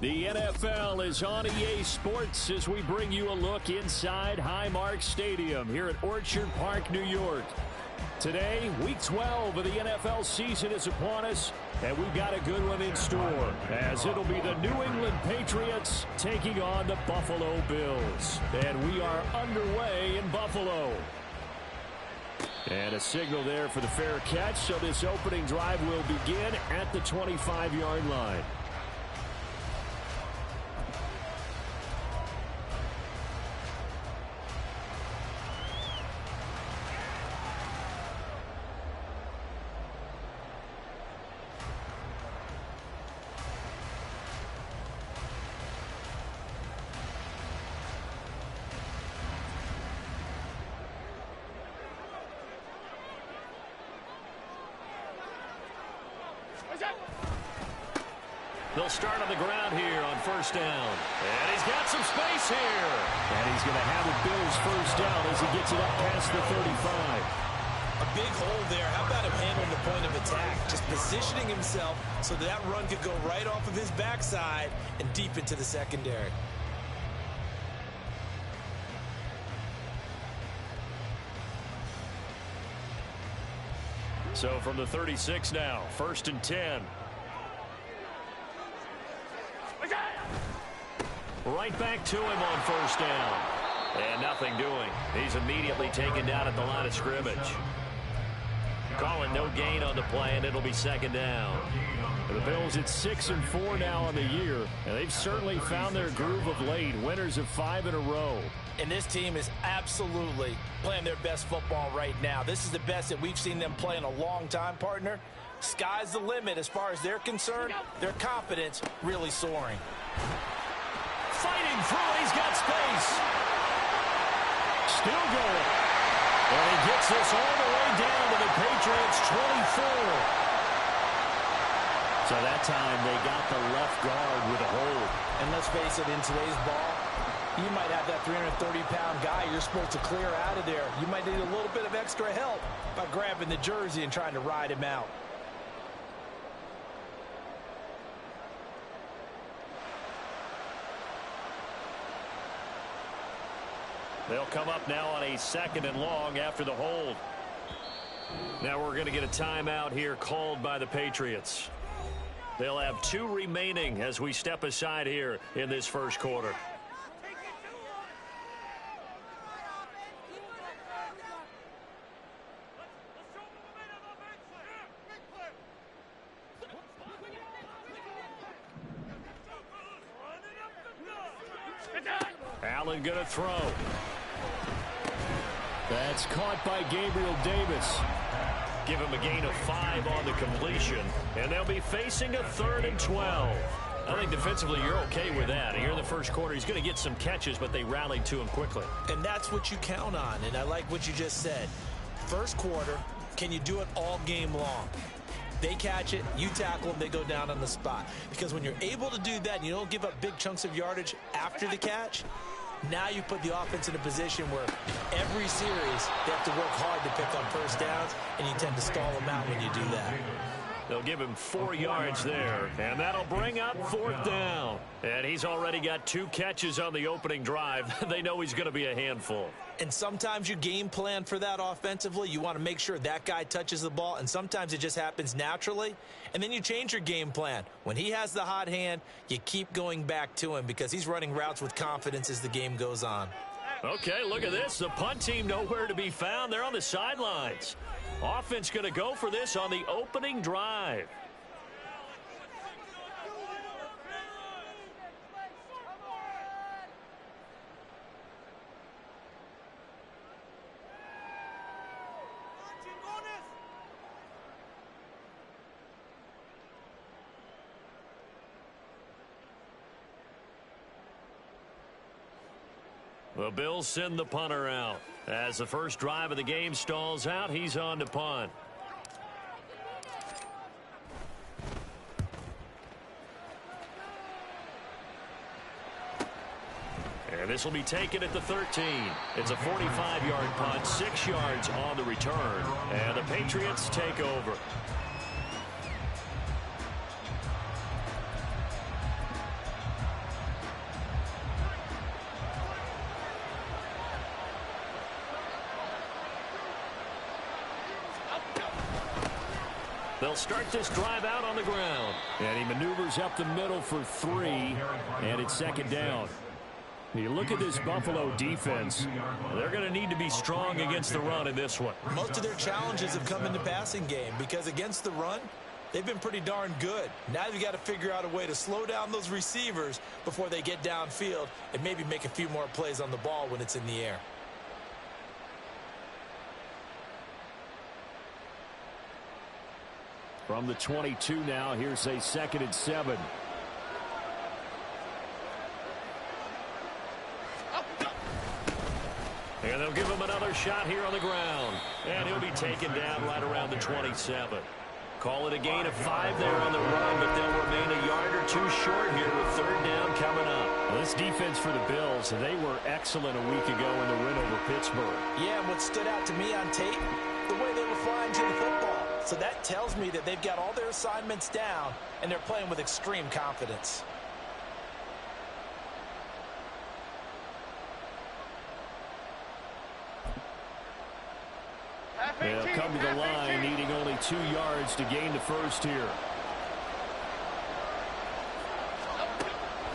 The NFL is on EA Sports as we bring you a look inside Highmark Stadium here at Orchard Park, New York. Today, Week 12 of the NFL season is upon us, and we've got a good one in store, as it'll be the New England Patriots taking on the Buffalo Bills. And we are underway in Buffalo. And a signal there for the fair catch, so this opening drive will begin at the 25-yard line. They'll start on the ground here on first down. And he's got some space here. And he's going to have the Bills first down as he gets it up past the 35. A big hole there. How about him handling the point of attack? Just positioning himself so that run could go right off of his backside and deep into the secondary. So from the 36 now, first and 10. Right back to him on first down. And nothing doing. He's immediately taken down at the line of scrimmage. Calling no gain on the play, and it'll be second down. The Bills at 6-4 now on the year, and they've certainly found their groove of late. Winners of 5 in a row. And this team is absolutely playing their best football right now. This is the best that we've seen them play in a long time, partner. Sky's the limit as far as they're concerned. Their confidence really soaring. Fighting through, he's got space. Still going. And he gets this all the way down to the Patriots' 24. So that time they got the left guard with a hold. And let's face it, in today's ball, you might have that 330-pound guy you're supposed to clear out of there. You might need a little bit of extra help by grabbing the jersey and trying to ride him out. They'll come up now on a second and long after the hold. Now we're going to get a timeout here called by the Patriots. They'll have 2 remaining as we step aside here in this first quarter. Allen going to throw. That's caught by Gabriel Davis. Give him a gain of 5 on the completion, and they'll be facing a 3rd and 12. I think defensively you're okay with that. Here in the first quarter, he's going to get some catches, but they rallied to him quickly. And that's what you count on, and I like what you just said. First quarter, can you do it all game long? They catch it, you tackle them, they go down on the spot. Because when you're able to do that and you don't give up big chunks of yardage after the catch, now you put the offense in a position where every series they have to work hard to pick up first downs, and you tend to stall them out when you do that. They'll give him 4 yards there, and that'll bring up 4th down. And he's already got 2 catches on the opening drive. They know he's going to be a handful. And sometimes you game plan for that offensively. You want to make sure that guy touches the ball, and sometimes it just happens naturally. And then you change your game plan. When he has the hot hand, you keep going back to him because he's running routes with confidence as the game goes on. Okay, look at this. The punt team nowhere to be found. They're on the sidelines. Offense going to go for this on the opening drive. The Bills send the punter out. As the first drive of the game stalls out, he's on to punt. And this will be taken at the 13. It's a 45-yard punt, 6 yards on the return. And the Patriots take over. They'll start this drive out on the ground. And he maneuvers up the middle for 3. And it's second down. You look at this Buffalo defense. They're going to need to be strong against the run in this one. Most of their challenges have come in the passing game because against the run, they've been pretty darn good. Now you've got to figure out a way to slow down those receivers before they get downfield and maybe make a few more plays on the ball when it's in the air. From the 22 now, here's a 2nd and 7. And they'll give him another shot here on the ground. And he'll be taken down right around the 27. Call it a gain of 5 there on the run, but they'll remain a yard or 2 short here with 3rd down coming up. Well, this defense for the Bills, they were excellent a week ago in the win over Pittsburgh. Yeah, and what stood out to me on tape, the way they were flying to the football. So that tells me that they've got all their assignments down, and they're playing with extreme confidence. They'll come to the line, needing only 2 yards to gain the first here.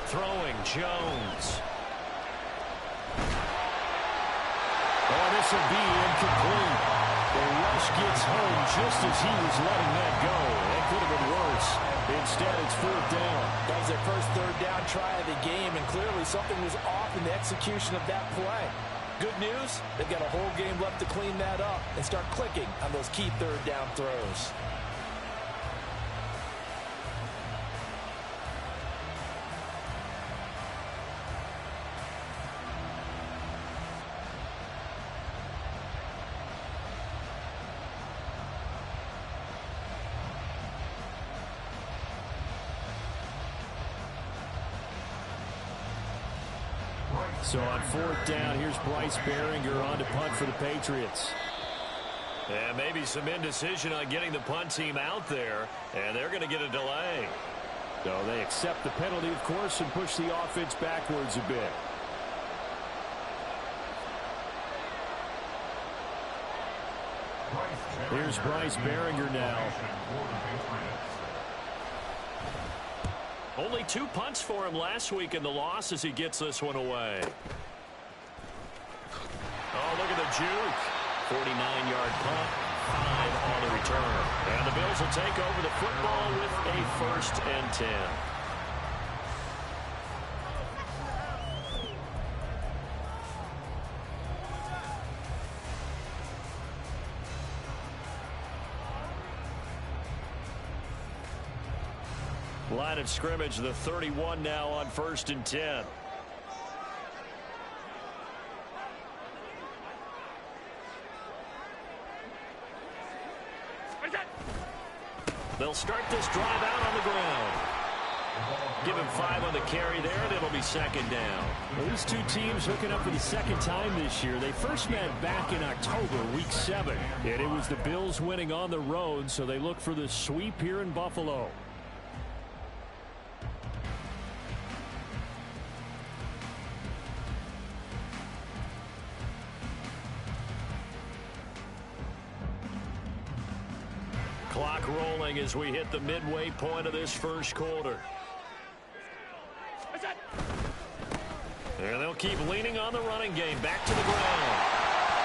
Throwing, Jones. Oh, this will be incomplete. The rush gets home just as he was letting that go. That could have been worse. Instead, it's 4th down. That was their first 3rd down try of the game, and clearly something was off in the execution of that play. Good news, they've got a whole game left to clean that up and start clicking on those key 3rd down throws. So on 4th down, here's Bryce Behringer on to punt for the Patriots. And maybe some indecision on getting the punt team out there, and they're going to get a delay. So they accept the penalty, of course, and push the offense backwards a bit. Here's Bryce Behringer now. Only 2 punts for him last week in the loss as he gets this one away. Oh, look at the juke. 49-yard punt, 5 on the return. And the Bills will take over the football with a 1st and 10. Line of scrimmage, the 31 now on 1st and 10. They'll start this drive out on the ground. Give him 5 on the carry there, and it'll be 2nd down. Well, these two teams hooking up for the 2nd time this year. They first met back in October, week 7. And it was the Bills winning on the road, so they look for the sweep here in Buffalo. Clock rolling as we hit the midway point of this first quarter. And they'll keep leaning on the running game. Back to the ground.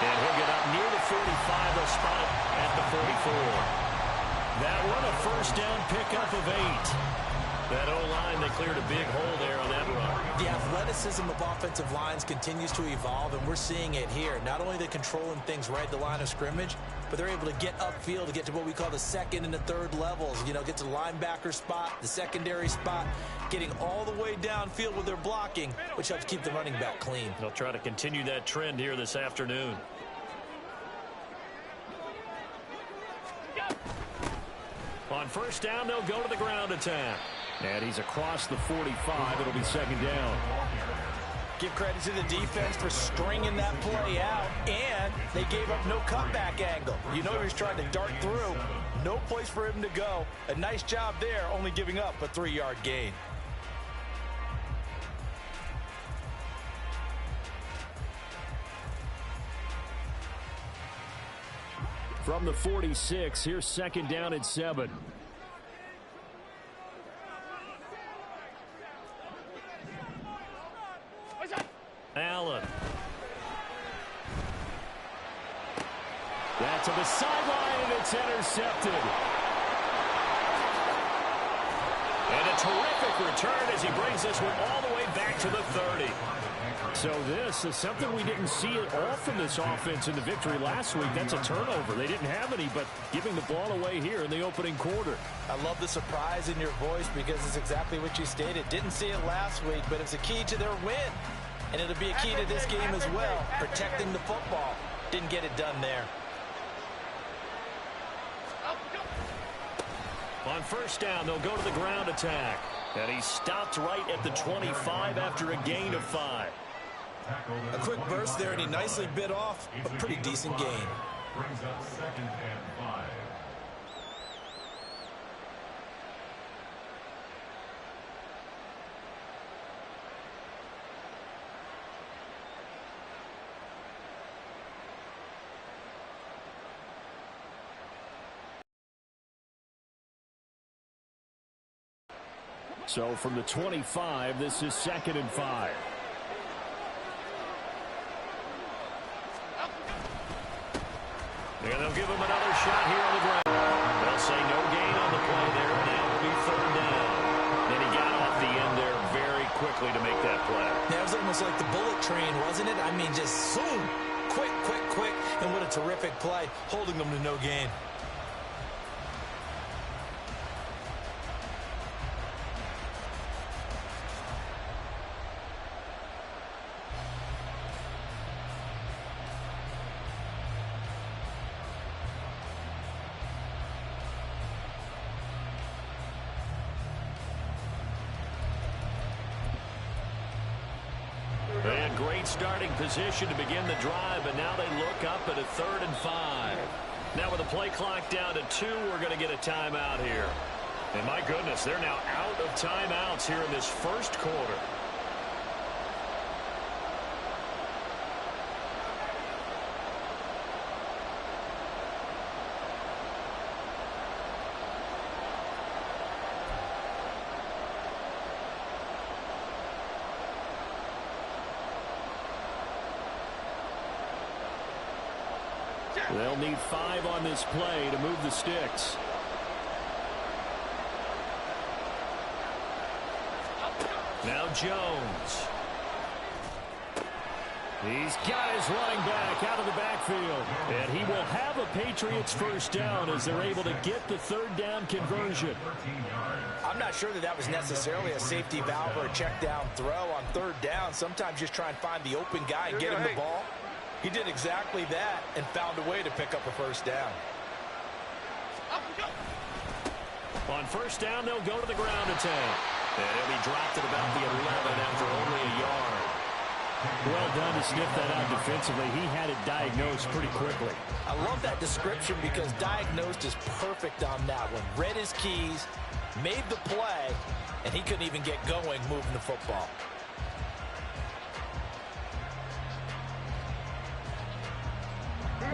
And he'll get up near the 45. They'll spot it at the 44. That one a first down pickup of 8. That O-line, they cleared a big hole there on that run. The athleticism of offensive lines continues to evolve, and we're seeing it here. Not only are they controlling things right at the line of scrimmage, but they're able to get upfield to get to what we call the second and the third levels. You know, get to the linebacker spot, the secondary spot, getting all the way downfield with their blocking, which helps keep the running back clean. They'll try to continue that trend here this afternoon. On first down, they'll go to the ground attack. And he's across the 45. It'll be second down. Give credit to the defense for stringing that play out, and they gave up no cutback angle. You know he was trying to dart through. No place for him to go. A nice job there, only giving up a 3-yard gain. From the 46, here's second down and 7. Allen. That's to the sideline, and it's intercepted. And a terrific return as he brings this one all the way back to the 30. So this is something we didn't see at all from this offense in the victory last week. That's a turnover. They didn't have any, but giving the ball away here in the opening quarter. I love the surprise in your voice because it's exactly what you stated. Didn't see it last week, but it's a key to their win. And it'll be a key to this game as well, protecting the football. Didn't get it done there. On first down, they'll go to the ground attack. And he stopped right at the 25 after a gain of 5. A quick burst there, and he nicely bit off a pretty decent gain. Brings up second and 5. So from the 25, this is second and 5. And they'll give him another shot here on the ground. They'll say no gain on the play there, and now it'll be third down. Then he got off the end there very quickly to make that play. That was almost like the bullet train, wasn't it? I mean, just zoom, quick, quick, quick, and what a terrific play, holding them to no gain. And great starting position to begin the drive, but now they look up at a 3rd and 5. Now with the play clock down to 2, we're going to get a timeout here. And my goodness, they're now out of timeouts here in this first quarter. They'll need 5 on this play to move the sticks. Now Jones. He's got his running back out of the backfield. And he will have a Patriots first down as they're able to get the 3rd down conversion. I'm not sure that was necessarily a safety valve or a check down throw on 3rd down. Sometimes just try and find the open guy and get him the ball. He did exactly that and found a way to pick up a first down. On first down, they'll go to the ground attack. And he'll be dropped at about the 11 after only a yard. Well done to sniff that out defensively. He had it diagnosed pretty quickly. I love that description because diagnosed is perfect on that one. Read his keys, made the play, and he couldn't even get going moving the football.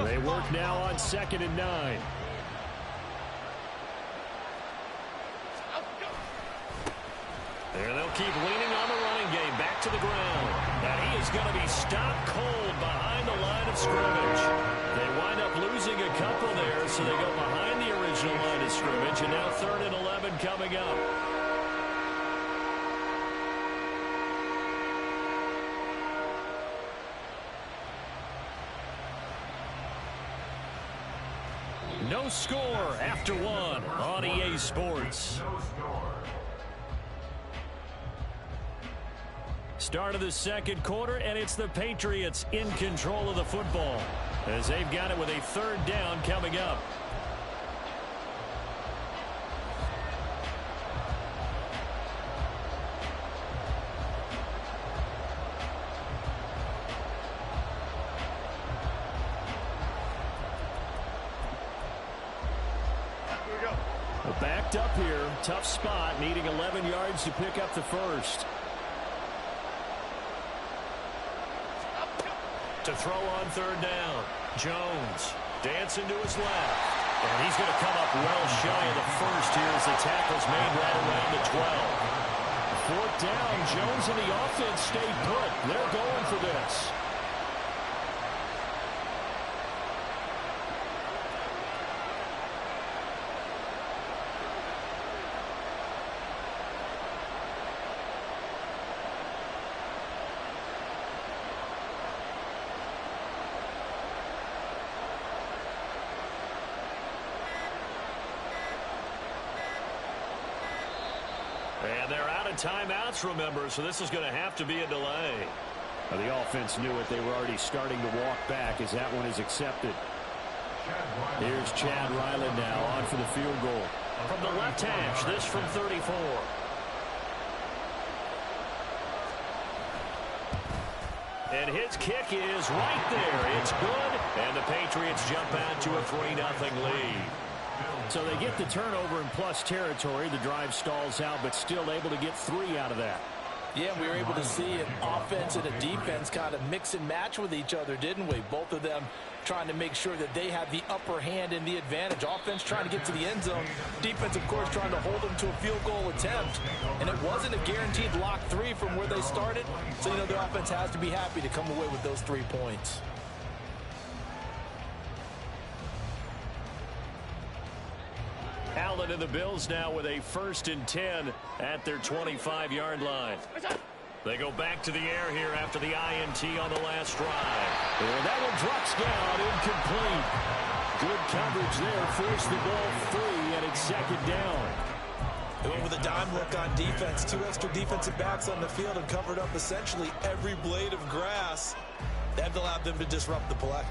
They work now on 2nd and 9. There they'll keep leaning on the running game. Back to the ground. And he is going to be stopped cold behind the line of scrimmage. They wind up losing a couple there, so they go behind the original line of scrimmage. And now 3rd and 11 coming up. No score after one on EA Sports. Start of the second quarter, and it's the Patriots in control of the football as they've got it with a third down coming up. Backed up here, tough spot, needing 11 yards to pick up the first. To throw on third down, Jones dancing to his left. And he's going to come up well shy of the first here as the tackle's made right around the 12. Fourth down, Jones and the offense stayed put. They're going for this. And they're out of timeouts, remember, so this is going to have to be a delay. Well, the offense knew it. They were already starting to walk back as that one is accepted. Here's Chad Ryland now on for the field goal. From the left hash, this from 34. And his kick is right there. It's good, and the Patriots jump out to a 3-0 lead. So they get the turnover in plus territory. The drive stalls out, but still able to get 3 out of that. Yeah, we were able to see an offense and a defense kind of mix and match with each other, didn't we? Both of them trying to make sure that they have the upper hand and the advantage. Offense trying to get to the end zone. Defense, of course, trying to hold them to a field goal attempt. And it wasn't a guaranteed lock 3 from where they started. So, you know, the offense has to be happy to come away with those 3 points. Allen and the Bills now with a 1st and 10 at their 25-yard line. They go back to the air here after the INT on the last drive. And that one drops down, incomplete. Good coverage there, forced the ball free, and it's 2nd down. They went with a dime look on defense. 2 extra defensive backs on the field and covered up essentially every blade of grass. That allowed them to disrupt the play.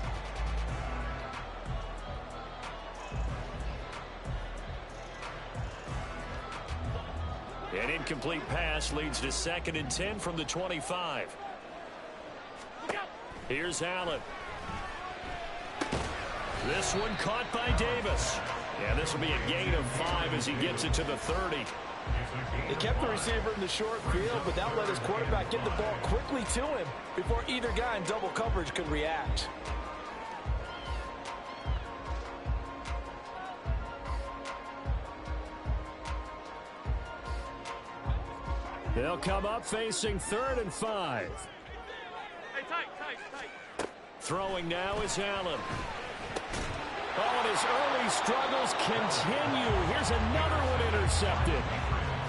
An incomplete pass leads to 2nd and 10 from the 25. Here's Allen. This one caught by Davis. Yeah, this will be a gain of 5 as he gets it to the 30. They kept the receiver in the short field, but that let his quarterback get the ball quickly to him before either guy in double coverage could react. They'll come up facing 3rd and 5. Hey, tight. Throwing now is Allen. Oh, and his early struggles continue. Here's another one intercepted.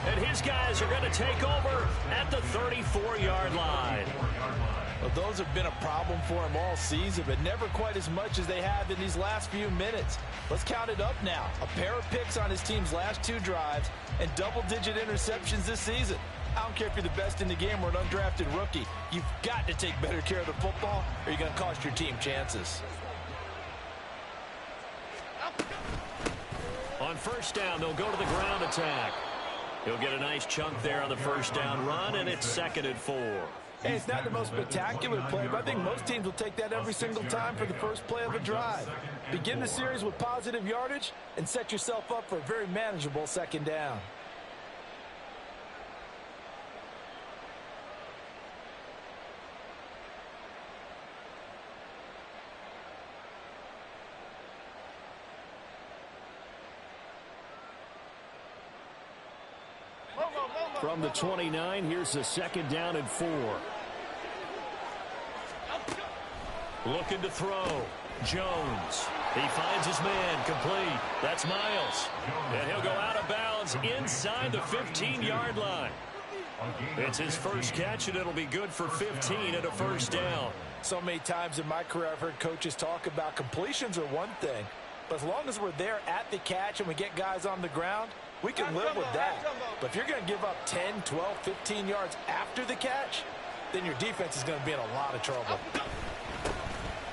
And his guys are going to take over at the 34-yard line. Well, those have been a problem for him all season, but never quite as much as they have in these last few minutes. Let's count it up now. A pair of picks on his team's last 2 drives and double-digit interceptions this season. I don't care if you're the best in the game or an undrafted rookie. You've got to take better care of the football or you're going to cost your team chances. On 1st down, they'll go to the ground attack. He'll get a nice chunk there on the 1st down run, and it's 2nd and 4. Hey, it's not the most spectacular play, but I think most teams will take that every single time for the first play of a drive. Begin the series with positive yardage and set yourself up for a very manageable 2nd down. From the 29, here's the 2nd down and 4. Looking to throw. Jones. He finds his man complete. That's Miles. And he'll go out of bounds inside the 15-yard line. It's his first catch, and it'll be good for 15 and a 1st down. So many times in my career I've heard coaches talk about completions are one thing, But as long as we're there at the catch and we get guys on the ground, we can live with that. But if you're going to give up 10, 12, 15 yards after the catch, then your defense is going to be in a lot of trouble.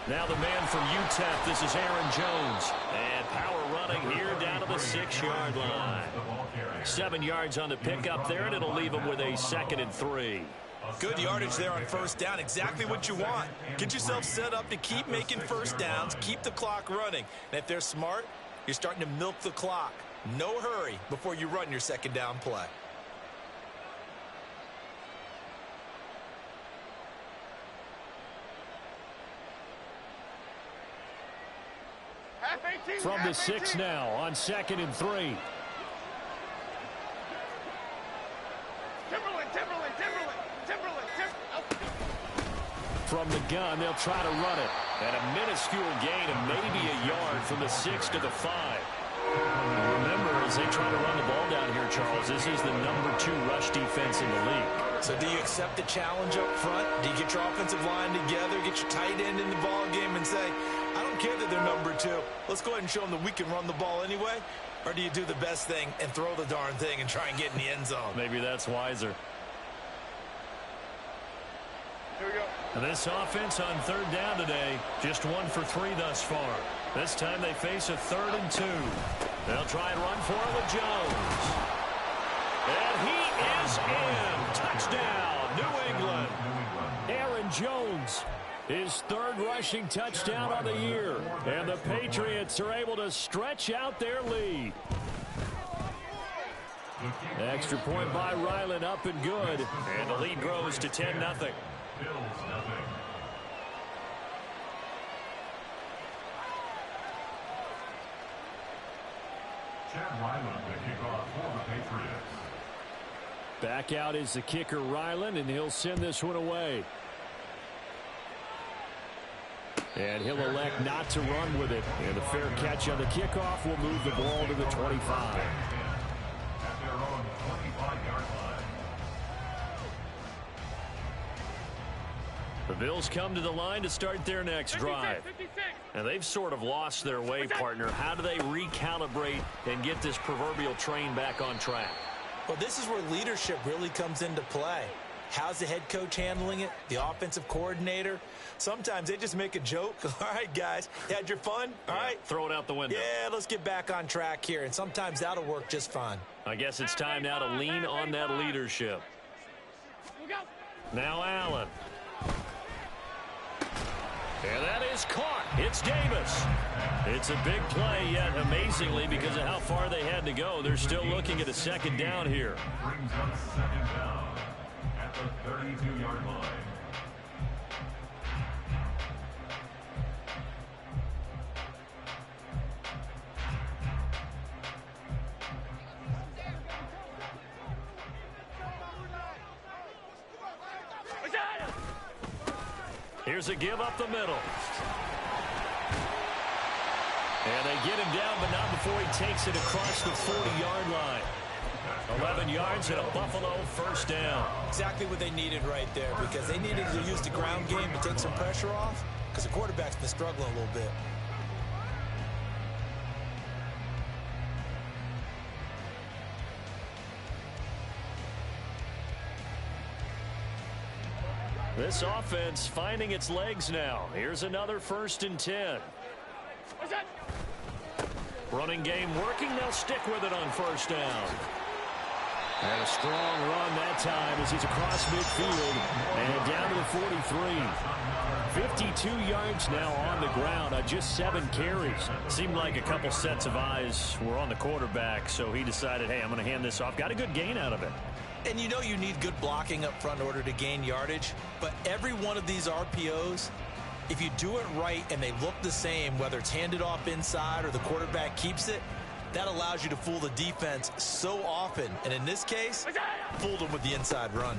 Now the man from UTEP, this is Aaron Jones. And power running here down to the 6-yard line. 7 yards on the pickup there, and it'll leave him with a 2nd and 3. Good yardage there on first down, exactly what you want. Get yourself set up to keep making first downs, keep the clock running. And if they're smart, you're starting to milk the clock. No hurry before you run your 2nd down play. From the 6 now on 2nd and 3. From the gun, they'll try to run it. And a minuscule gain of maybe a yard from the 6 to the 5. Remember, as they try to run the ball down here, Charles, this is the #2 rush defense in the league. So do you accept the challenge up front? Do you get your offensive line together, get your tight end in the ball game and say, I don't care that they're #2. Let's go ahead and show them that we can run the ball anyway? Or do you do the best thing and throw the darn thing and try and get in the end zone? Maybe that's wiser. Here we go. And this offense on 3rd down today, just 1 for 3 thus far. This time they face a 3rd and 2. They'll try and run for it with Jones. And he is in. Touchdown, New England. Aaron Jones, his 3rd rushing touchdown on the year. And the Patriots are able to stretch out their lead. Extra point by Ryland, up and good. And the lead grows to 10-0. Back out is the kicker, Ryland, and he'll send this one away. And he'll elect not to run with it. And a fair catch on the kickoff will move the ball to the 25. The Bills come to the line to start their next drive. 56. And they've sort of lost their way, partner. How do they recalibrate and get this proverbial train back on track? Well, this is where leadership really comes into play. How's the head coach handling it? The offensive coordinator? Sometimes they just make a joke. All right, guys, you had your fun? All right. Throw it out the window. Yeah, let's get back on track here. And sometimes that'll work just fine. I guess it's time now to lean on that leadership. Now Allen. And that is caught. It's Davis. It's a big play, yet amazingly, because of how far they had to go, they're still looking at a 2nd down here. Brings up 2nd down at the 32-yard line. Here's a give up the middle. And they get him down, but not before he takes it across the 40-yard line. 11 yards and a Buffalo 1st down. Exactly what they needed right there, because they needed to use the ground game to take some pressure off, because the quarterback's been struggling a little bit. This offense finding its legs now. Here's another 1st and 10. Running game working. They'll stick with it on 1st down. And a strong run that time as he's across midfield and down to the 43. 52 yards now on the ground on just 7 carries. Seemed like a couple sets of eyes were on the quarterback, so he decided, hey, I'm going to hand this off. Got a good gain out of it. And you know you need good blocking up front in order to gain yardage. But every one of these RPOs, if you do it right and they look the same, whether it's handed off inside or the quarterback keeps it, that allows you to fool the defense so often. And in this case, fooled them with the inside run.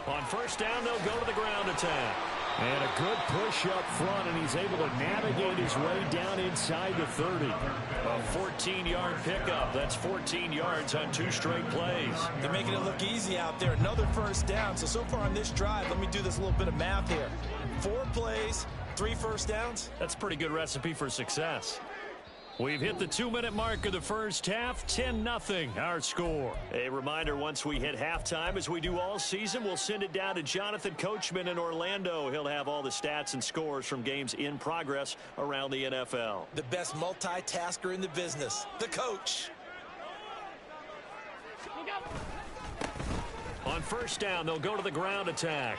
On 1st down, they'll go to the ground attack. And a good push up front, and he's able to navigate his way down inside the 30. A 14-yard pickup. That's 14 yards on 2 straight plays. They're making it look easy out there. Another 1st down. So far on this drive, let me do this little bit of math here. 4 plays, 3 first downs. That's a pretty good recipe for success. We've hit the 2-minute mark of the first half, 10-0 our score. A reminder, once we hit halftime, as we do all season, we'll send it down to Jonathan Coachman in Orlando. He'll have all the stats and scores from games in progress around the NFL. The best multitasker in the business, the coach. On first down, they'll go to the ground attack.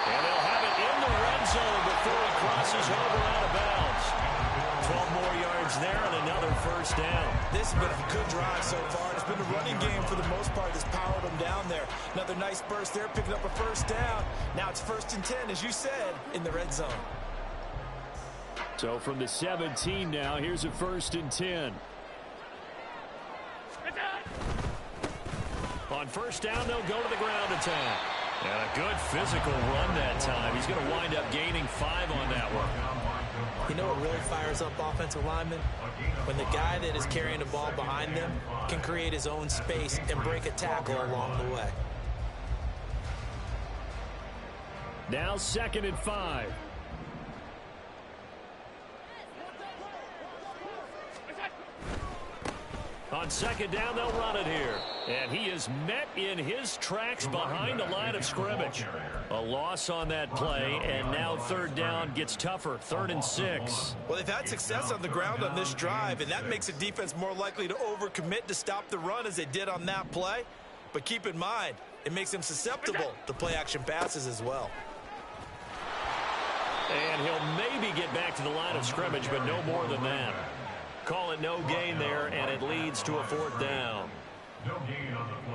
And they'll have it in the red zone before he crosses over out of bounds. 12 more yards there and another first down. This has been a good drive so far. It's been a running game for the most part that's powered them down there. Another nice burst there, picking up a first down. Now it's 1st and 10, as you said, in the red zone. So from the 17 now, here's a 1st and 10. On first down, they'll go to the ground attack. And a good physical run that time. He's going to wind up gaining 5 on that one. You know what really fires up offensive linemen? When the guy that is carrying the ball behind them can create his own space and break a tackle along the way. Now 2nd and 5. On 2nd down, they'll run it here. And he is met in his tracks behind the line of scrimmage. A loss on that play, and now 3rd down gets tougher. 3rd and 6. Well, they've had success on the ground on this drive, and that makes the defense more likely to overcommit to stop the run as they did on that play. But keep in mind, it makes them susceptible to play-action passes as well. And he'll maybe get back to the line of scrimmage, but no more than that. Call it no gain there, and it leads to a 4th down.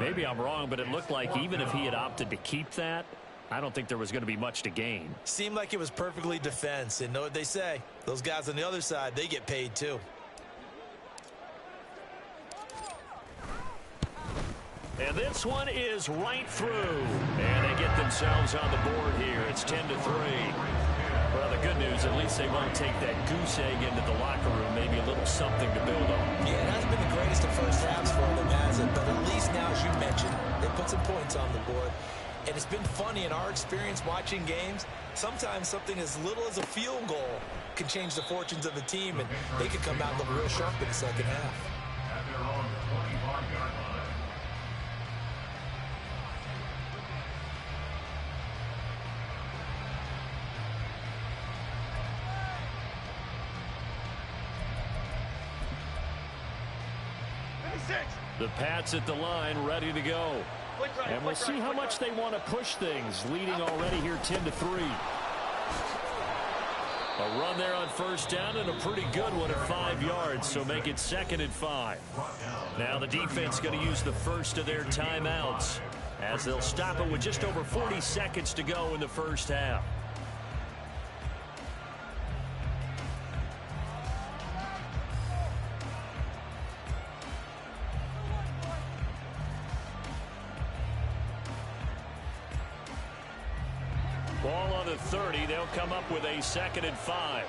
Maybe I'm wrong, but it looked like even if he had opted to keep that, I don't think there was going to be much to gain. Seemed like it was perfectly defense, and know what they say. Those guys on the other side, they get paid too. And this one is right through. And they get themselves on the board here. It's 10-3. Well, the good news, at least they won't take that goose egg into the locker room. Maybe a little something to build on. Yeah, it hasn't been the greatest of first halves for them, has it? But at least now, as you mentioned, they put some points on the board. And it's been funny in our experience watching games. Sometimes something as little as a field goal can change the fortunes of the team, and they could come out looking real sharp in the second half. At their own 25-yard line. The Pats at the line, ready to go. And we'll see how much they want to push things, leading already here 10-3. A run there on first down, and a pretty good one at 5 yards, so make it 2nd and 5. Now the defense going to use the first of their timeouts, as they'll stop it with just over 40 seconds to go in the first half. Ball on the 30. They'll come up with a 2nd and 5.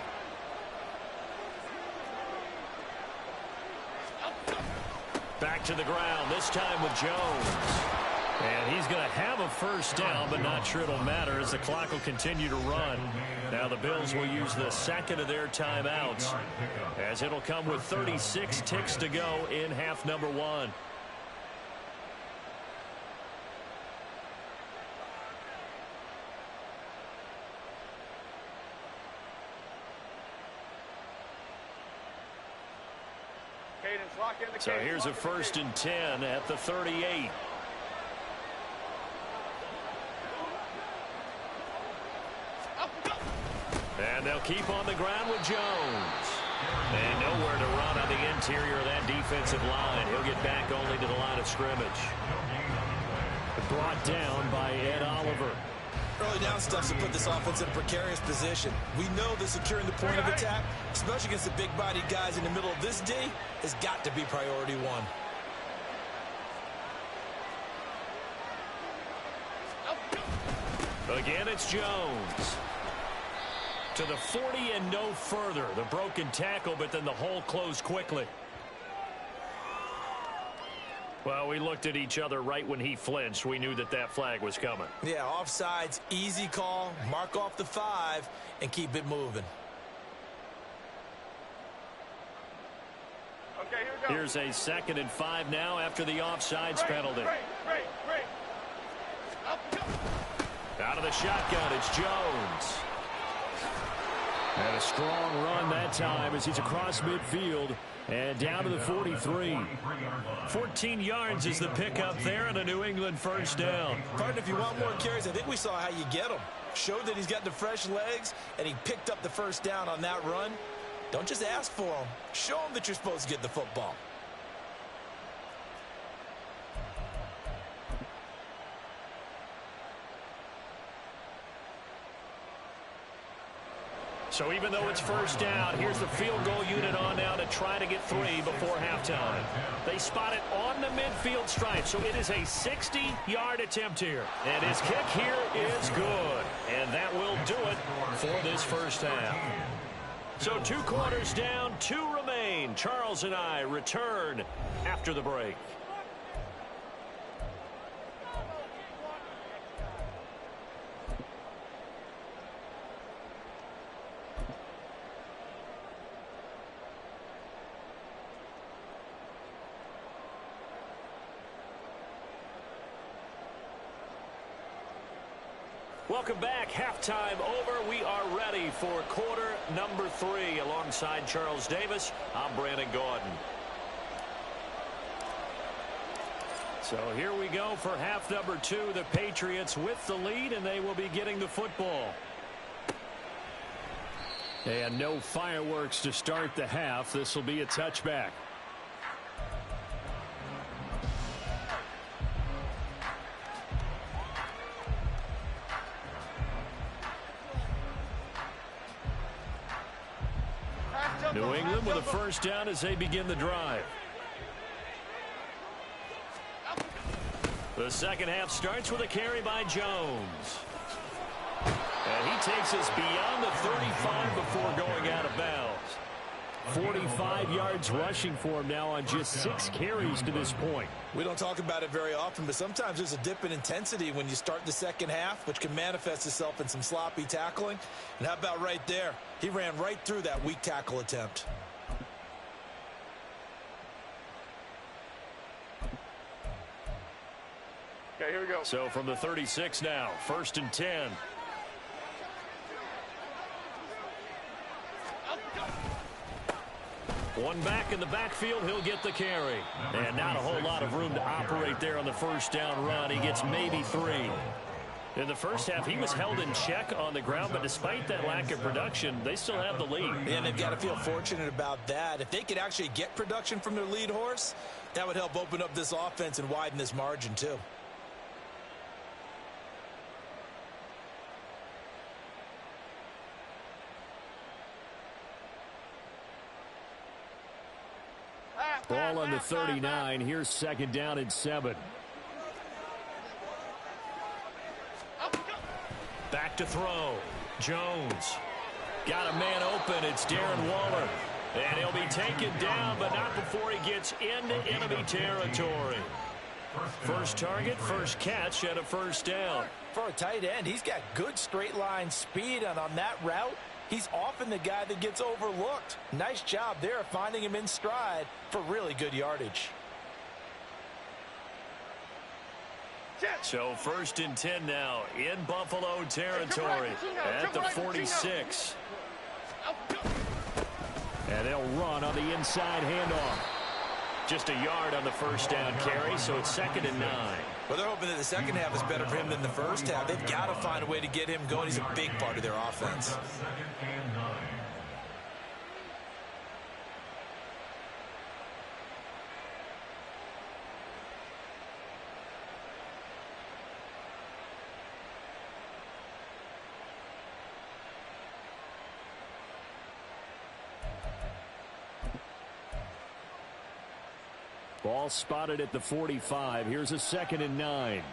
Back to the ground, this time with Jones. And he's going to have a first down, but not sure it'll matter as the clock will continue to run. Now the Bills will use the 2nd of their timeouts, as it'll come with 36 ticks to go in half number 1. So here's a 1st and 10 at the 38. And they'll keep on the ground with Jones. And nowhere to run on the interior of that defensive line. He'll get back only to the line of scrimmage. Brought down by Ed Oliver. Early down stuff to put this offense in a precarious position. We know that securing the point of attack, especially against the big-bodied guys in the middle of this D, has got to be priority 1. Again, it's Jones. To the 40 and no further. The broken tackle, but then the hole closed quickly. Well, we looked at each other right when he flinched. We knew that that flag was coming. Yeah, offsides, easy call. Mark off the 5 and keep it moving. Here's a 2nd and 5 now after the offsides penalty. Out of the shotgun, it's Jones. And a strong run that time as he's across midfield and down to the 43. 14 yards is the pickup there and a New England first down. Partner, if you want more carries, I think we saw how you get them. Showed that he's got the fresh legs, and he picked up the first down on that run. Don't just ask for them. Show them that you're supposed to get the football. So even though it's first down, here's the field goal unit on now to try to get 3 before halftime. They spot it on the midfield stripe, so it is a 60-yard attempt here. And his kick here is good. And that will do it for this first half. So 2 quarters down, 2 remain. Charles and I return after the break. Welcome back. Halftime over. We are ready for quarter number 3. Alongside Charles Davis, I'm Brandon Gaudin. So here we go for half number 2. The Patriots with the lead, and they will be getting the football. And no fireworks to start the half. This will be a touchback. New England with a first down as they begin the drive. The second half starts with a carry by Jones. And he takes us beyond the 35 before going out of bounds. 45 yards rushing for him now on just 6 carries to this point. We don't talk about it very often, but sometimes there's a dip in intensity when you start the second half, which can manifest itself in some sloppy tackling. And how about right there? He ran right through that weak tackle attempt. Okay, here we go. So from the 36 now, 1st and 10. One back in the backfield, he'll get the carry. And not a whole lot of room to operate there on the first down run. He gets maybe 3. In the first half, he was held in check on the ground, but despite that lack of production, they still have the lead. And they've got to feel fortunate about that. If they could actually get production from their lead horse, that would help open up this offense and widen this margin too. Ball on the 39. Here's 2nd down and 7. Back to throw. Jones. Got a man open. It's Darren Waller. And he'll be taken down, but not before he gets into enemy territory. First target, first catch, and a first down. For a tight end, he's got good straight line speed, and on that route, he's often the guy that gets overlooked. Nice job there finding him in stride for really good yardage. So 1st and 10 now in Buffalo territory at the 46. And they'll run on the inside handoff. Just a yard on the first down carry, so it's 2nd and 9. Well, they're hoping that the second half is better for him than the first half. They've got to find a way to get him going. He's a big part of their offense. Ball spotted at the 45. Here's a 2nd and 9.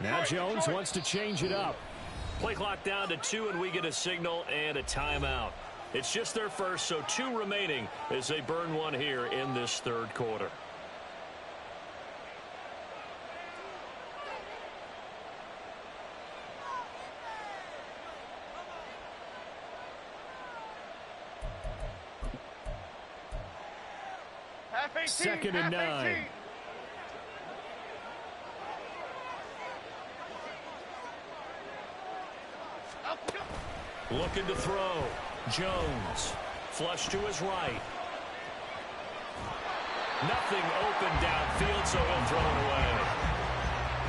Now Jones wants to change it up. Play clock down to 2, and we get a signal and a timeout. It's just their first, so 2 remaining as they burn one here in this 3rd quarter. 2nd and 9. Looking to throw. Jones. Flush to his right. Nothing open downfield, so he'll throw it away.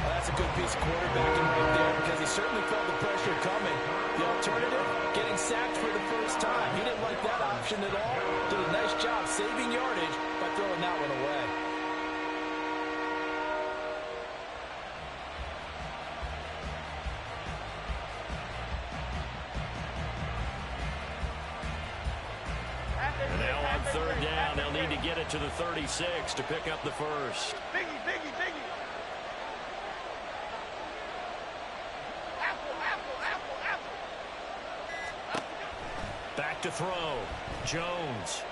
Well, that's a good piece of quarterbacking right there because he certainly felt the pressure coming. The alternative, getting sacked for the first time. He didn't like that option at all. Did a nice job saving yardage by throwing that one away. And now on 3rd down, they'll need to get it to the 36 to pick up the first. Biggie. Back to throw. Jones.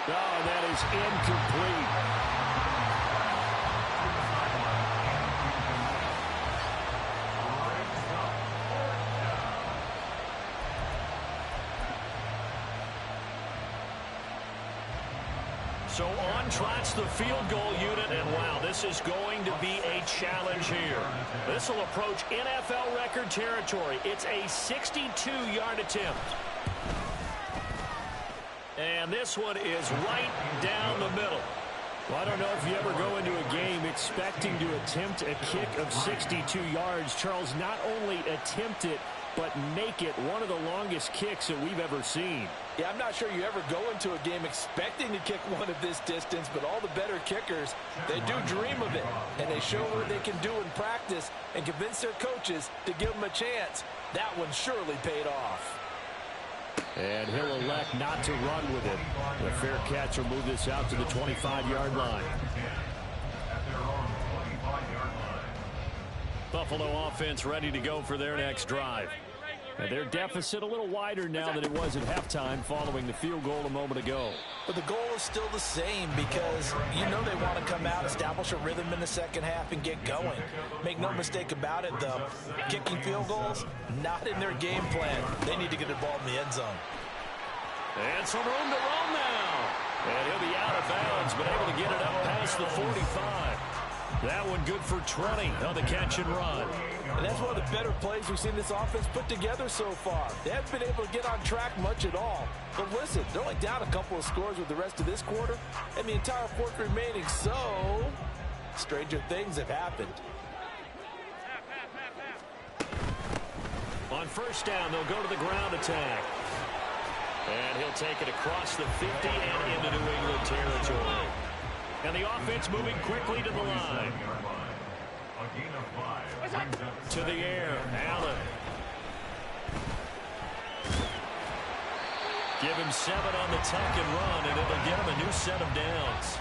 Oh, that is incomplete. So on trots the field goal unit, and wow, this is going to be a challenge here. This will approach NFL record territory. It's a 62-yard attempt. And this one is right down the middle. Well, I don't know if you ever go into a game expecting to attempt a kick of 62 yards. Charles, not only attempt it, but make it one of the longest kicks that we've ever seen. Yeah, I'm not sure you ever go into a game expecting to kick one of this distance, but all the better kickers, they do dream of it, and they show what they can do in practice and convince their coaches to give them a chance. That one surely paid off. And he'll elect not to run with it. The fair catch will move this out to the 25-yard line. Buffalo offense ready to go for their next drive. And their deficit a little wider now than it was at halftime following the field goal a moment ago. But the goal is still the same because you know they want to come out, establish a rhythm in the second half, and get going. Make no mistake about it, though. Kicking field goals, not in their game plan. They need to get the ball in the end zone. And some room to run now. And he'll be out of bounds, but able to get it up past the 45. That one good for 20 on the catch and run. And that's one of the better plays we've seen this offense put together so far. They haven't been able to get on track much at all. But listen, they're only down a couple of scores with the rest of this quarter and the entire fourth remaining. So, stranger things have happened. On 1st down, they'll go to the ground attack. And he'll take it across the 50 and into New England territory. And the offense moving quickly to the line. To the air, Allen. Give him 7 on the tuck and run, and it'll get him a new set of downs.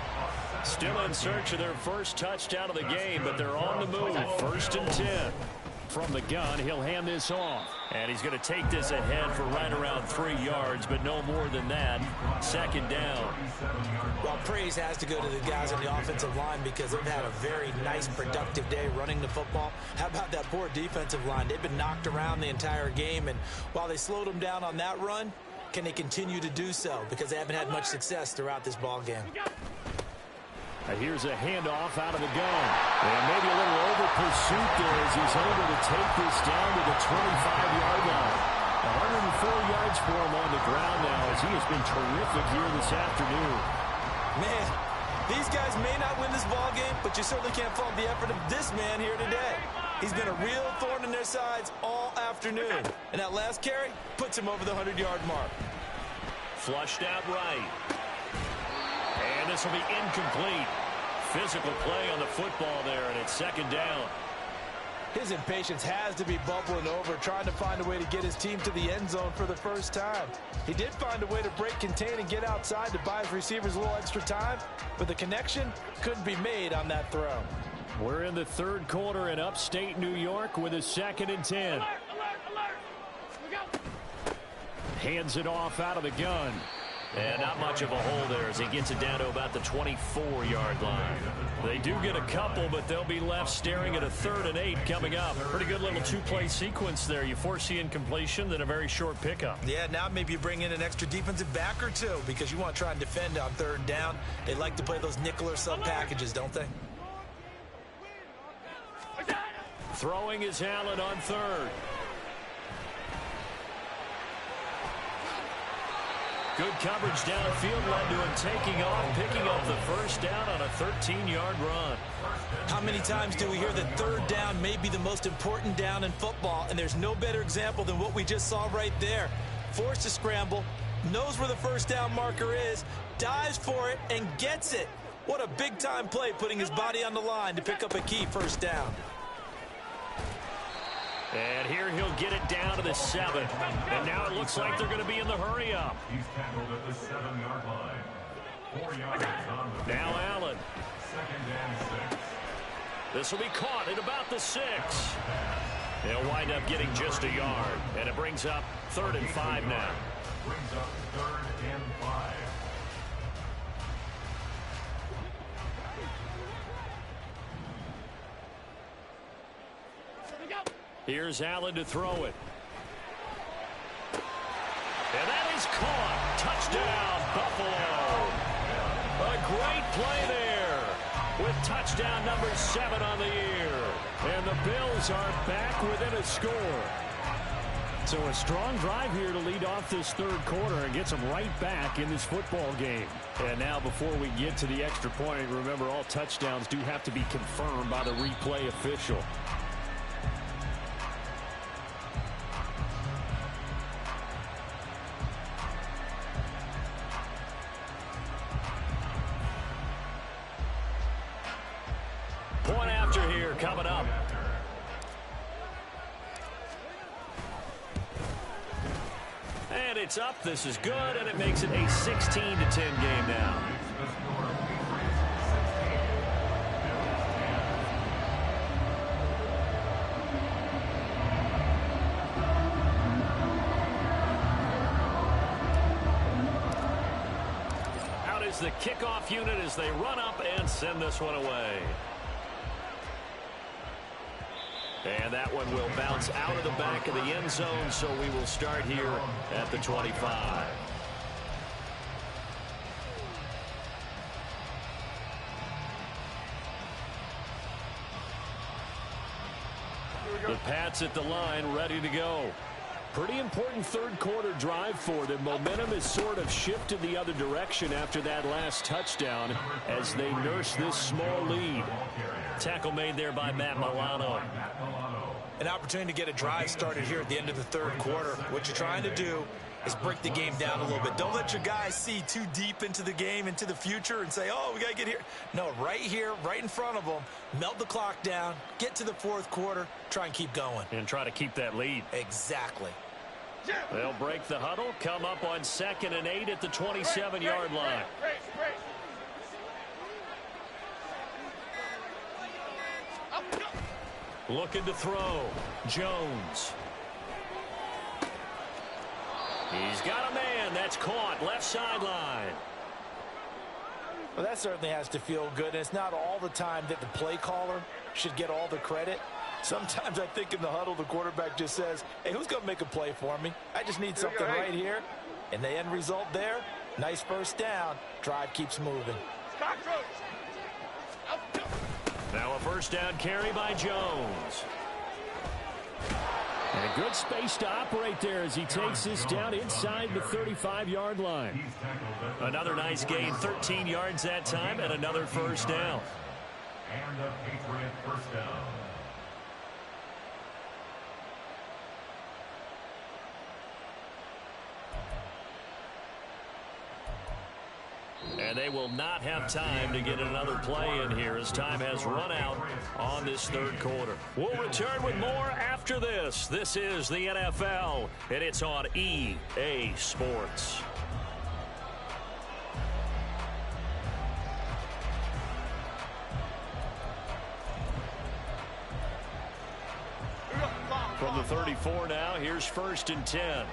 Still in search of their first touchdown of the game, but they're on the move. 1st and 10. From the gun, he'll hand this off. And he's going to take this ahead for right around 3 yards, but no more than that. 2nd down. Well, praise has to go to the guys on the offensive line because they've had a very nice, productive day running the football. How about that poor defensive line? They've been knocked around the entire game, and while they slowed them down on that run, can they continue to do so? Because they haven't had much success throughout this ball game. Here's a handoff out of the gun. And maybe a little over pursuit there as he's able to take this down to the 25-yard line. 104 yards for him on the ground now as he has been terrific here this afternoon. Man, these guys may not win this ball game, but you certainly can't fault the effort of this man here today. He's been a real thorn in their sides all afternoon. And that last carry puts him over the 100-yard mark. Flushed out right. And this will be incomplete. Physical play on the football there, and it's 2nd down. His impatience has to be bubbling over, trying to find a way to get his team to the end zone for the first time. He did find a way to break, contain, and get outside to buy his receivers a little extra time, but the connection couldn't be made on that throw. We're in the 3rd quarter in upstate New York with a 2nd and 10. Alert! We go! Hands it off out of the gun. And not much of a hole there as he gets it down to about the 24-yard line. They do get a couple, but they'll be left staring at a 3rd and 8 coming up. Pretty good little two-play sequence there. You force the incompletion, then a very short pickup. Yeah, now maybe you bring in an extra defensive back or two because you want to try and defend on 3rd down. They like to play those nickel or sub packages, don't they? Throwing is Allen on 3rd. Good coverage downfield led to him taking off, picking up the first down on a 13-yard run. How many times do we hear that 3rd down may be the most important down in football, and there's no better example than what we just saw right there. Forced to scramble, knows where the first down marker is, dives for it, and gets it. What a big-time play, putting his body on the line to pick up a key first down. And here he'll get it down to the 7. And now it looks like they're going to be in the hurry-up. He's tackled at the 7-yard line. 4 yards on the now Allen. 2nd and 6. This will be caught at about the 6. They'll wind up getting just a yard. And it brings up 3rd and 5 now. Brings up 3rd and 5. Here's Allen to throw it. And that is caught. Touchdown, Buffalo. A great play there with touchdown number 7 on the year. And the Bills are back within a score. So a strong drive here to lead off this 3rd quarter and gets them right back in this football game. And now before we get to the extra point, remember all touchdowns do have to be confirmed by the replay official. Point after here coming up. And it's up. This is good, and it makes it a 16-10 game now. Out is the kickoff unit as they run up and send this one away. And that one will bounce out of the back of the end zone, so we will start here at the 25. The Pats at the line, ready to go. Pretty important 3rd quarter drive for them. Momentum has sort of shifted the other direction after that last touchdown as they nurse this small lead. Tackle made there by Matt Milano. An opportunity to get a drive started here at the end of the 3rd quarter. What you're trying to do is break the game down a little bit. Don't let your guys see too deep into the game, into the future, and say, oh, we got to get here. No, right here, right in front of them, melt the clock down, get to the 4th quarter, try and keep going. And try to keep that lead. Exactly. They'll break the huddle, come up on 2nd and 8 at the 27-yard line. Looking to throw. Jones. He's got a man. That's caught. Left sideline. Well, that certainly has to feel good. And it's not all the time that the play caller should get all the credit. Sometimes I think in the huddle, the quarterback just says, hey, who's going to make a play for me? I just need something right here. And the end result there, nice first down. Drive keeps moving. Now a first down carry by Jones. And a good space to operate there as he takes this down inside the 35-yard line. Another nice gain, 13 yards that time, and another first down. And a Patriot first down. And they will not have time to get another play in here as time has run out on this 3rd quarter. We'll return with more after this. This is the NFL, and it's on EA Sports. From the 34 now, here's 1st and 10.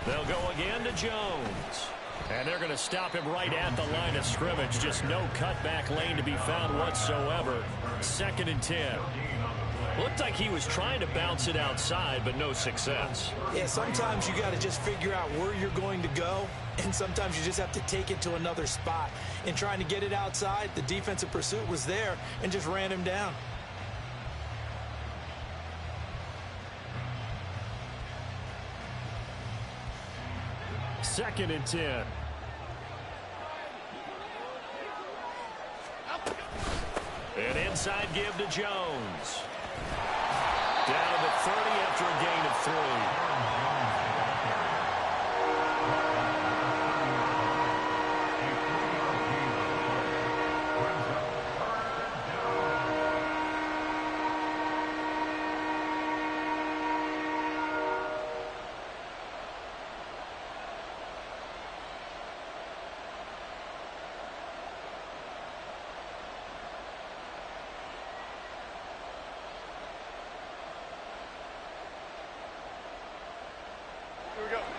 They'll go again to Jones. And they're going to stop him right at the line of scrimmage. Just no cutback lane to be found whatsoever. 2nd and 10. Looked like he was trying to bounce it outside, but no success. Yeah, sometimes you got to just figure out where you're going to go, and sometimes you just have to take it to another spot. In trying to get it outside, the defensive pursuit was there and just ran him down. Second and 10. An inside give to Jones. Down to the 30 after a gain of 3.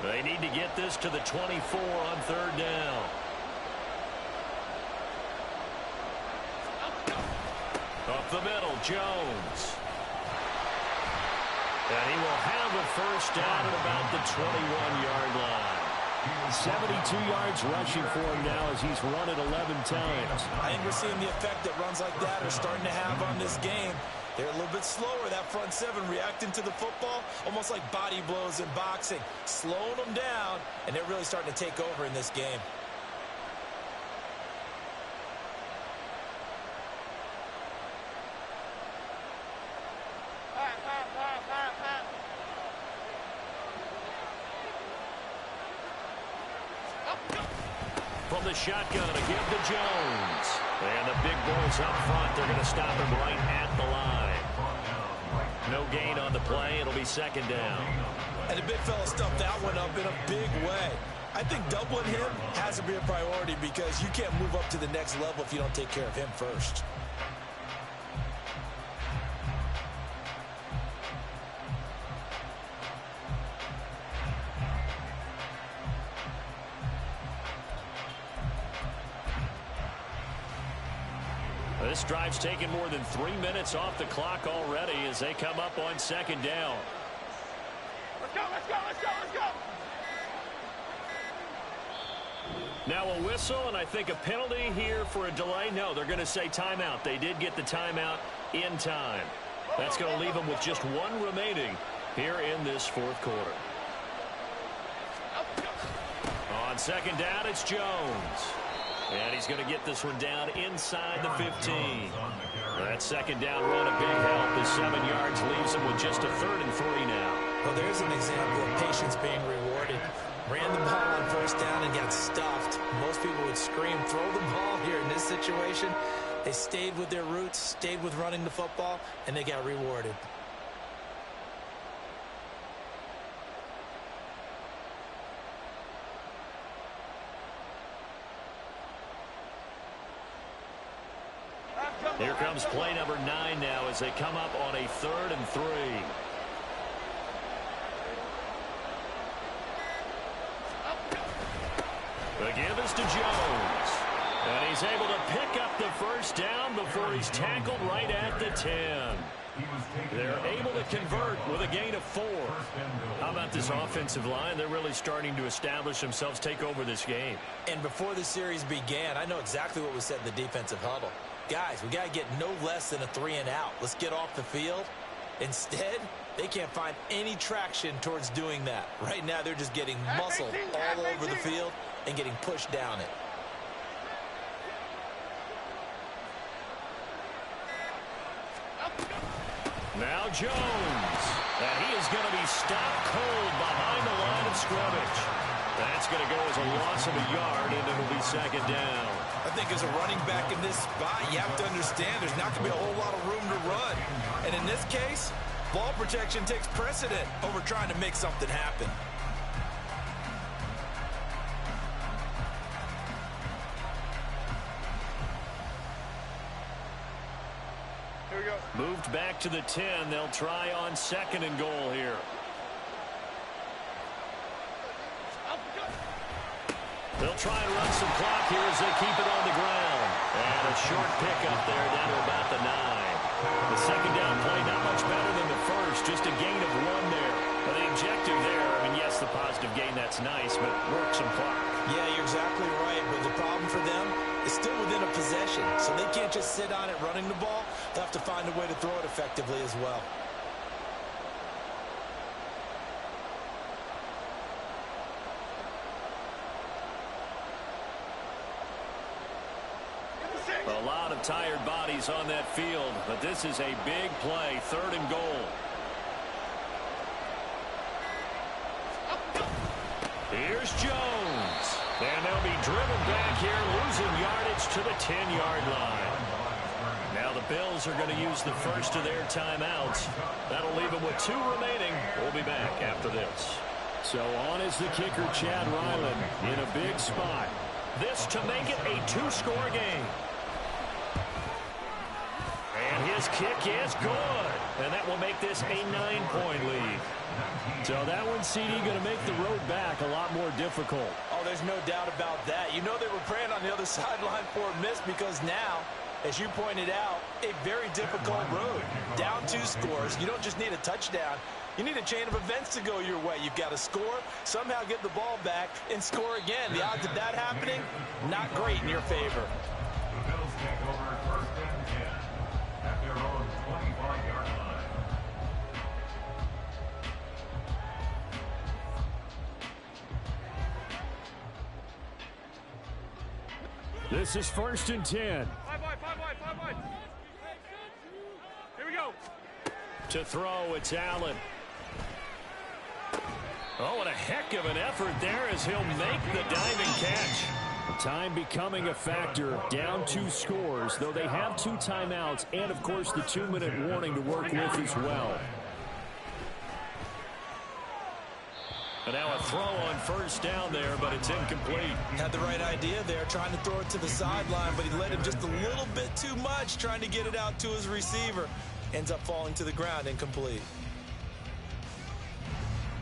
They need to get this to the 24 on 3rd down. Up the middle, Jones. And he will have a first down at about the 21-yard line. 72 yards rushing for him now as he's run it 11 times. I think we're seeing the effect that runs like that are starting to have on this game. They're a little bit slower, that front seven, reacting to the football, almost like body blows in boxing, slowing them down, and they're really starting to take over in this game. From the shotgun, a give to Jones. And the big boys up front, they're going to stop him right at the line. No gain on the play. It'll be 2nd down. And the big fella stuffed that one up in a big way. I think doubling him has to be a priority because you can't move up to the next level if you don't take care of him first. This drive's taken more than 3 minutes off the clock already as they come up on 2nd down. Let's go, let's go, let's go, let's go. Now a whistle, and I think a penalty here for a delay. No, they're going to say timeout. They did get the timeout in time. That's going to leave them with just 1 remaining here in this 4th quarter. On 2nd down, it's Jones. And he's going to get this one down inside the 15. That 2nd down run, a big help. The 7 yards leaves him with just a 3rd and 3 now. Well, there's an example of patience being rewarded. Ran the ball on 1st down and got stuffed. Most people would scream, throw the ball here in this situation. They stayed with their roots, stayed with running the football, and they got rewarded. Here comes play number 9 now as they come up on a 3rd and 3. The give is to Jones. And he's able to pick up the first down before he's tackled right at the 10. They're able to convert with a gain of 4. How about this offensive line? They're really starting to establish themselves, take over this game. And before the series began, I know exactly what was said in the defensive huddle. Guys, we got to get no less than a 3 and out. Let's get off the field. Instead, they can't find any traction towards doing that. Right now, they're just getting muscled all over the field and getting pushed down it. Now Jones. And he is going to be stopped cold behind the line of scrimmage. That's going to go as a loss of a yard, and it'll be 2nd down. I think as a running back in this spot, you have to understand there's not going to be a whole lot of room to run. And in this case, ball protection takes precedent over trying to make something happen. Here we go. Moved back to the 10. They'll try on 2nd and goal here. They'll try and run some clock here as they keep it on the ground. And a short pickup there down to about the 9. The second down play not much better than the first, just a gain of 1 there. But the objective there, I mean, yes, the positive gain, that's nice, but work some clock. Yeah, you're exactly right, but the problem for them is still within a possession, so they can't just sit on it running the ball. They'll have to find a way to throw it effectively as well. A lot of tired bodies on that field, but this is a big play, 3rd and goal. Here's Jones. And they'll be driven back here, losing yardage to the 10-yard line. Now the Bills are going to use the first of their timeouts. That'll leave them with 2 remaining. We'll be back after this. So on is the kicker, Chad Ryland, in a big spot. This to make it a 2-score game. And his kick is good. And that will make this a 9-point lead. So that one, CD, going to make the road back a lot more difficult. Oh, there's no doubt about that. You know they were praying on the other sideline for a miss because now, as you pointed out, a very difficult road. Down 2 scores. You don't just need a touchdown. You need a chain of events to go your way. You've got to score, somehow get the ball back, and score again. The odds of that happening, not great in your favor. The Bills take over 1st and 10 at their own 25-yard line. This is 1st and 10. 5 wide. Here we go. To throw, it's Allen. Oh, what a heck of an effort there as he'll make the diving catch. Time becoming a factor, down 2 scores, though they have 2 timeouts and, of course, the 2-minute warning to work with as well. And now a throw on 1st down there, but it's incomplete. Had the right idea there, trying to throw it to the sideline, but he let him just a little bit too much, trying to get it out to his receiver. Ends up falling to the ground, incomplete.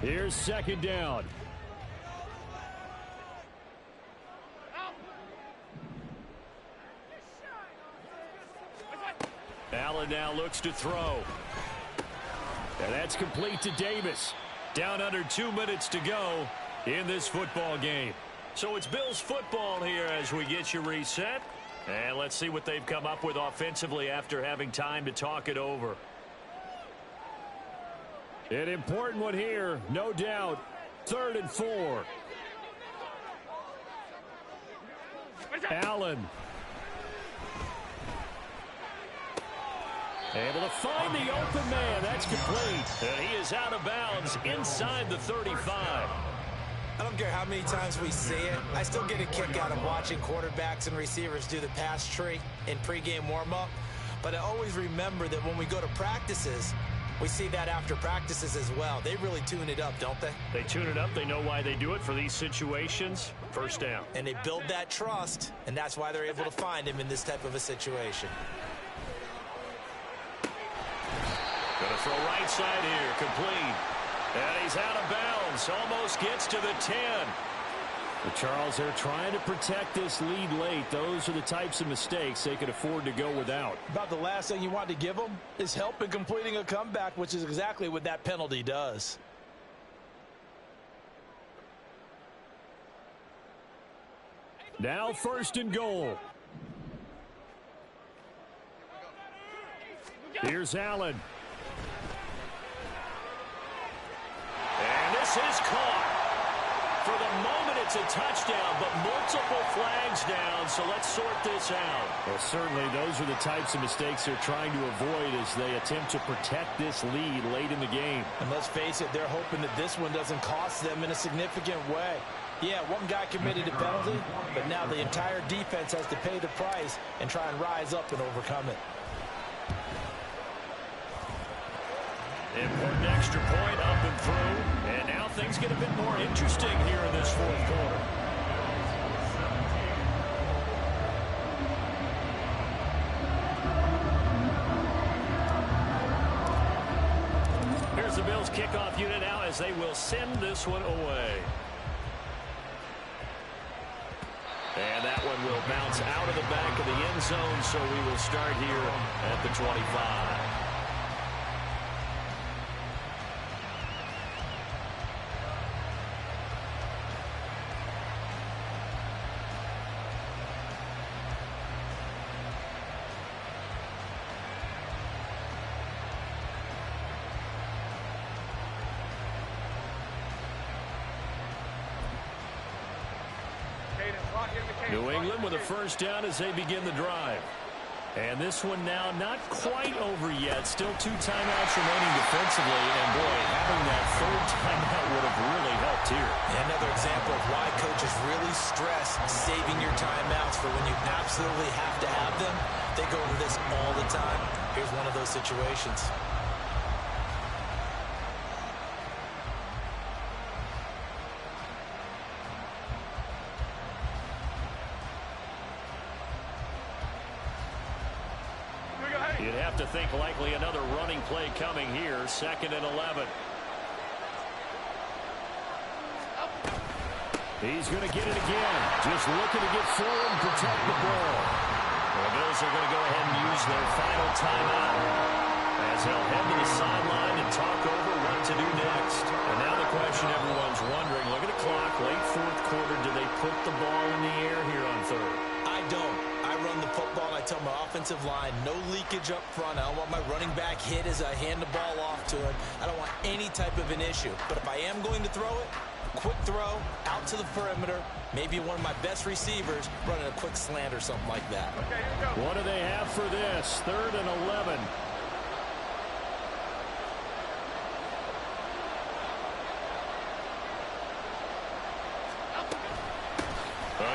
Here's 2nd down. Allen now looks to throw. And that's complete to Davis. Down under 2 minutes to go in this football game. So it's Bills football here as we get you reset. And let's see what they've come up with offensively after having time to talk it over. An important one here, no doubt. 3rd and 4. Allen. Able to find the open man. That's complete. And he is out of bounds inside the 35. I don't care how many times we see it. I still get a kick out of watching quarterbacks and receivers do the pass tree in pregame warm-up. But I always remember that when we go to practices, we see that after practices as well. They really tune it up, don't they? They tune it up. They know why they do it for these situations. 1st down. And they build that trust, and that's why they're able to find him in this type of a situation. Going to throw right side here, complete. And he's out of bounds, almost gets to the 10. But Charles, they're trying to protect this lead late. Those are the types of mistakes they could afford to go without. About the last thing you want to give them is help in completing a comeback, which is exactly what that penalty does. Now 1st and goal. Here's Allen. And this is caught. For the moment, it's a touchdown, but multiple flags down, so let's sort this out. Well, certainly those are the types of mistakes they're trying to avoid as they attempt to protect this lead late in the game. And let's face it, they're hoping that this one doesn't cost them in a significant way. Yeah, one guy committed a penalty, but now the entire defense has to pay the price and try and rise up and overcome it. Important extra point up and through. And now things get a bit more interesting here in this 4th quarter. Here's the Bills kickoff unit now as they will send this one away. And that one will bounce out of the back of the end zone, so we will start here at the 25. New England with a first down as they begin the drive. And this one now not quite over yet. Still 2 timeouts remaining defensively. And, boy, having that third timeout would have really helped here. Another example of why coaches really stress saving your timeouts for when you absolutely have to have them. They go over this all the time. Here's one of those situations. You'd have to think likely another running play coming here. 2nd and 11. He's going to get it again. Just looking to get forward and protect the ball. The Bills are going to go ahead and use their final timeout as they'll head to the sideline and talk over what to do next. And now the question everyone's wondering, look at the clock, late 4th quarter. Do they put the ball in the air here on 3rd? I don't. I run the football, and I tell my offensive line, no leakage up front. I don't want my running back hit as I hand the ball off to him. I don't want any type of an issue. But if I am going to throw it, quick throw, out to the perimeter, maybe one of my best receivers running a quick slant or something like that. Okay, here we go. What do they have for this? 3rd and 11.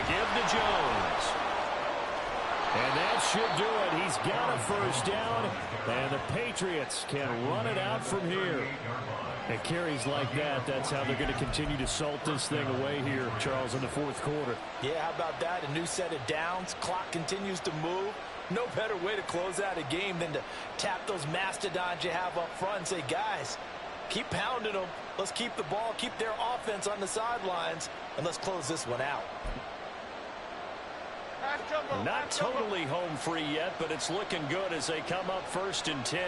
Give to Jones. And that should do it. He's got a first down, and the Patriots can run it out from here. And carries like that, that's how they're going to continue to salt this thing away here, Charles, in the 4th quarter. Yeah, how about that? A new set of downs. Clock continues to move. No better way to close out a game than to tap those mastodons you have up front and say, guys, keep pounding them. Let's keep the ball, keep their offense on the sidelines, and let's close this one out. Not totally home free yet, but it's looking good as they come up 1st and 10.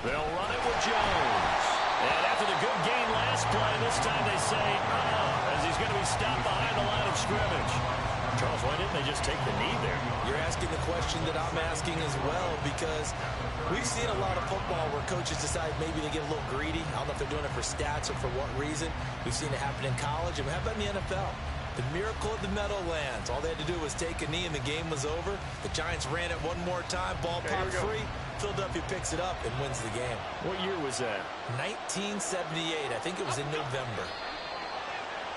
They'll run it with Jones. And after the good gain last play, this time they say, as he's going to be stopped behind the line of scrimmage. Charles, why didn't they just take the knee there? You're asking the question that I'm asking as well, because we've seen a lot of football where coaches decide maybe they get a little greedy. I don't know if they're doing it for stats or for what reason. We've seen it happen in college. And how about in the NFL? The miracle of the Meadowlands. All they had to do was take a knee and the game was over. The Giants ran it one more time. Ball popped free. Philadelphia picks it up and wins the game. What year was that? 1978. I think it was in November.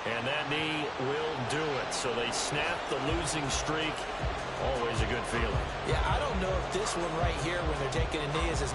And that knee will do it. So they snap the losing streak. Always a good feeling. Yeah, I don't know if this one right here when they're taking a knee is as